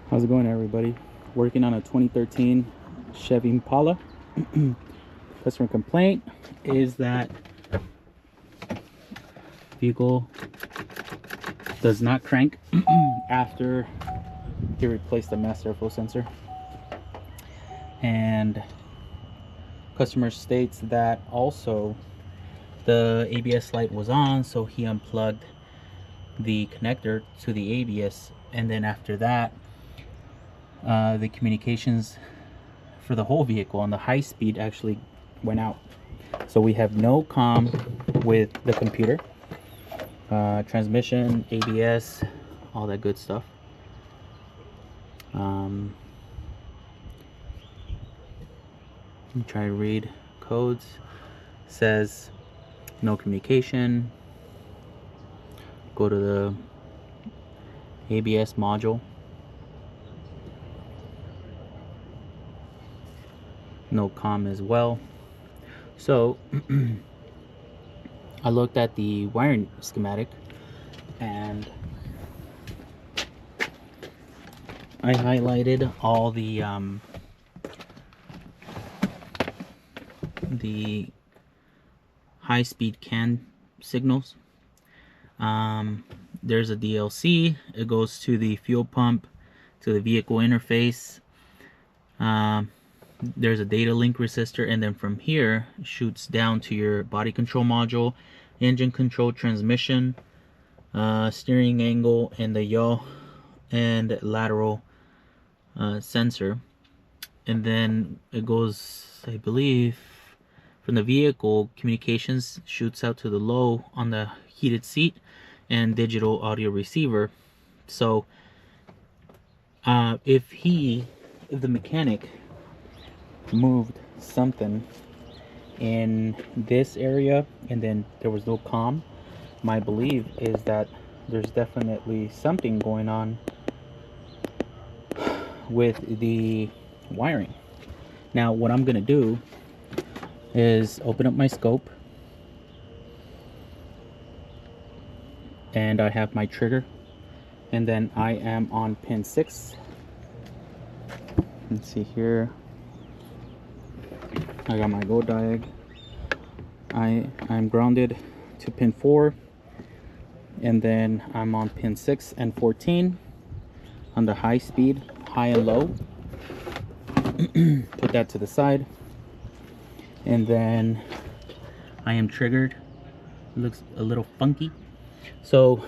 How's it going, everybody? Working on a 2013 Chevy Impala. Customer complaint is that vehicle does not crank after he replaced the master airflow sensor, and customer states that also the ABS light was on, so he unplugged the connector to the ABS, and then after that the communications for the whole vehicle on the high speed actually went out. So we have no comm with the computer, transmission, ABS, all that good stuff. Let me try to read codes. Says no communication. Go to the ABS module. No comm as well. So I looked at the wiring schematic and I highlighted all the high-speed CAN signals. There's a DLC. It goes to the fuel pump, to the vehicle interface. There's a data link resistor, and then from here shoots down to your body control module, engine control, transmission, steering angle, and the yaw and lateral sensor. And then it goes, I believe, from the vehicle communications shoots out to the low on the heated seat and digital audio receiver. So if the mechanic moved something in this area and then there was no comm, my belief is that there's definitely something going on with the wiring. Now what I'm gonna do is open up my scope, and I have my trigger, and then I am on pin 6. Let's see here, I got my go diag. I'm grounded to pin 4, and then I'm on pin 6 and 14 on the high speed, high and low. Put that to the side, and then I am triggered. It looks a little funky, so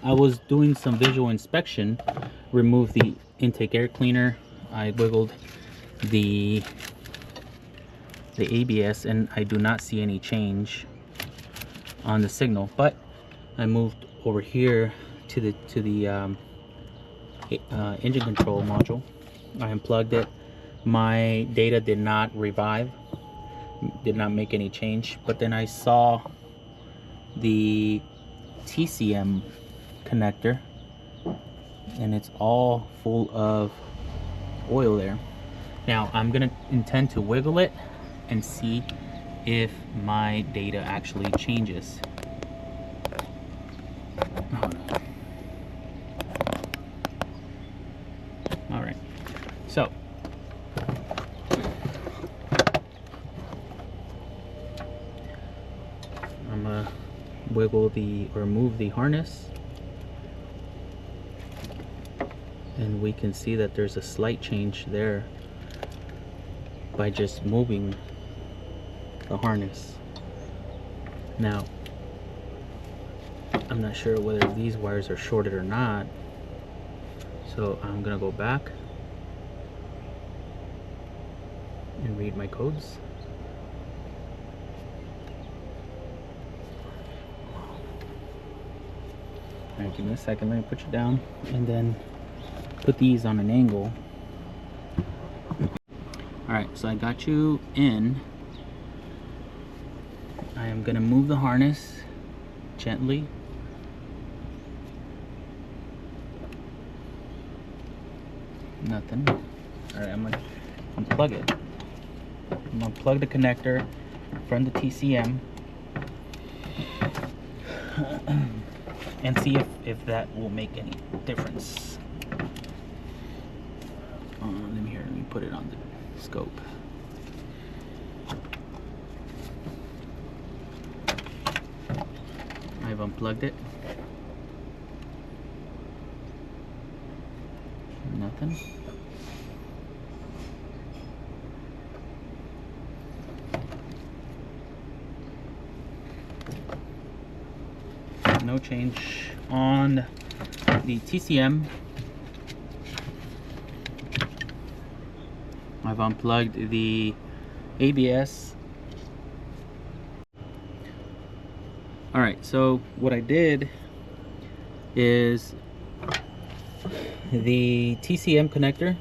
I was doing some visual inspection. Removed the intake air cleaner, I wiggled the ABS, and I do not see any change on the signal. But I moved over here to the engine control module. I unplugged it. My data did not revive, did not make any change. But then I saw the TCM connector, and it's all full of oil there. Now I'm gonna intend to wiggle it and see if my data actually changes. All right, so I'm gonna wiggle or move the harness, and we can see that there's a slight change there by just moving the harness. Now I'm not sure whether these wires are shorted or not, so I'm gonna go back and read my codes. All right, give me a second. Let me put you down and then put these on an angle. All right, so I got you in. I am gonna move the harness gently. Nothing. All right, I'm gonna unplug it. I'm gonna plug the connector from the TCM and see if that will make any difference. Let me put it on the scope. I've unplugged it. Nothing. No change on the TCM. I've unplugged the ABS. Alright, so what I did is the TCM connector,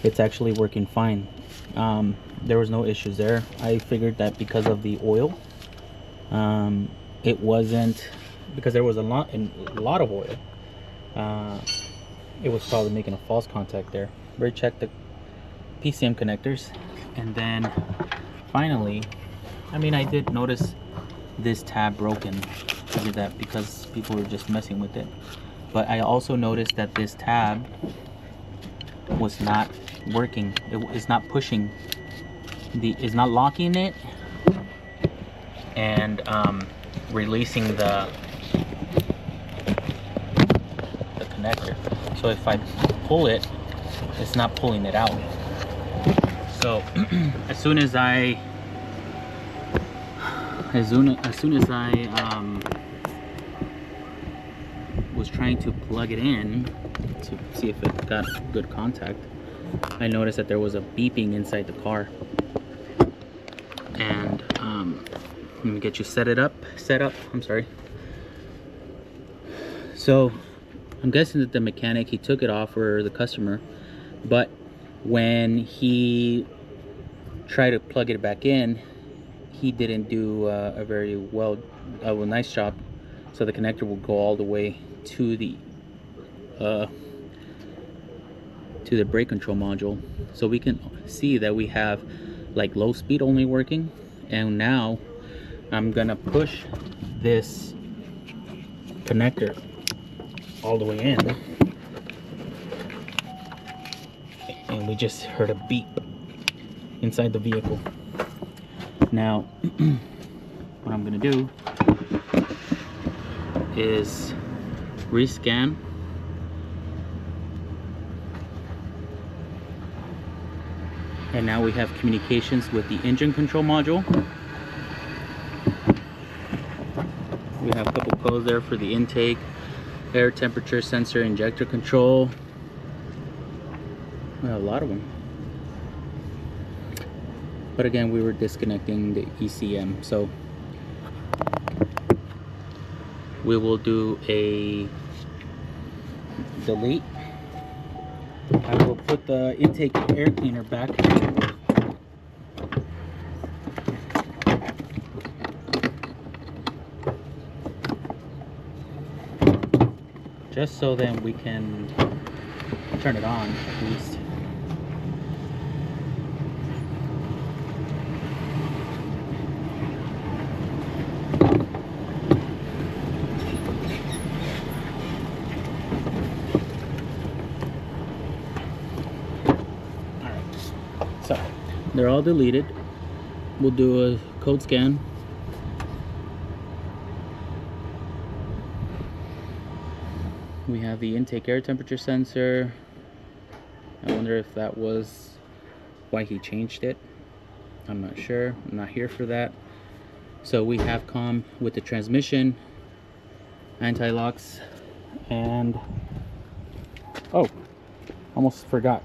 it's actually working fine. There was no issues there. I figured that because of the oil, it wasn't, because there was a lot of oil, it was probably making a false contact there. We checked the PCM connectors, and then finally, I mean, I did notice this tab broken. I did that because people were just messing with it, but I also noticed that this tab was not working. It's not pushing it's not locking it and releasing the connector. So if I pull it, it's not pulling it out. So as soon as I was trying to plug it in to see if it got good contact, I noticed that there was a beeping inside the car. And let me get you set up. I'm sorry. So I'm guessing that the mechanic, he took it off for the customer, but when he tried to plug it back in, he didn't do a very nice job. So the connector will go all the way to the brake control module. So we can see that we have like low speed only working, and now I'm gonna push this connector all the way in, and we just heard a beep inside the vehicle. Now what I'm gonna do is rescan and now we have communications with the engine control module. We have a couple codes there for the intake, air temperature sensor, injector control. We have a lot of them. But again, we were disconnecting the ECM, so we will do a delete. I will put the intake air cleaner back. Just so then we can turn it on at least. So they're all deleted. We'll do a code scan. We have the intake air temperature sensor. I wonder if that was why he changed it. I'm not sure. I'm not here for that. So we have COM with the transmission, anti-locks, and oh, almost forgot.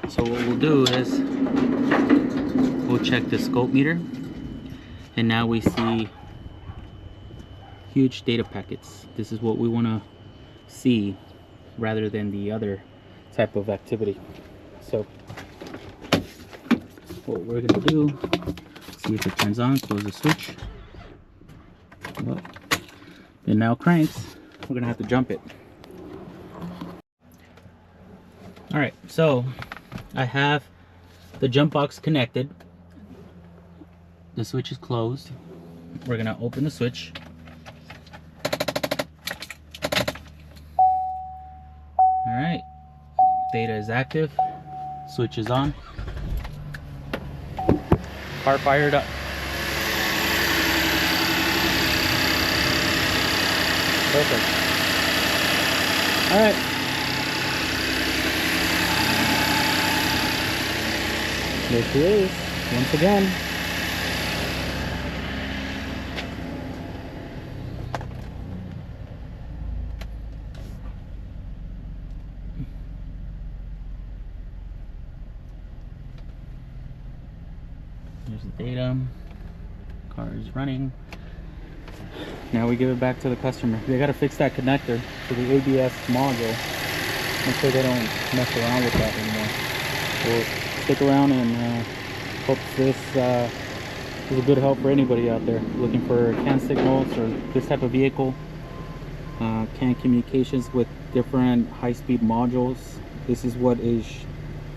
So what we'll do is we'll check the scope meter, and now we see huge data packets. This is what we want to see rather than the other type of activity. So what we're going to do, see if it turns on, close the switch. Well, it now cranks. We're going to have to jump it. Alright, so I have the jump box connected. The switch is closed. We're going to open the switch. Alright, data is active. Switch is on. Car fired up. Perfect. All right. There she is, once again. There's the data. Car is running. Now we give it back to the customer. They got to fix that connector to the ABS module. Make sure they don't mess around with that anymore. We'll stick around and hope this is a good help for anybody out there looking for CAN signals or this type of vehicle. CAN communications with different high-speed modules. This is what is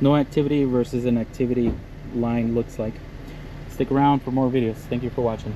no activity versus an activity line looks like. Stick around for more videos. Thank you for watching.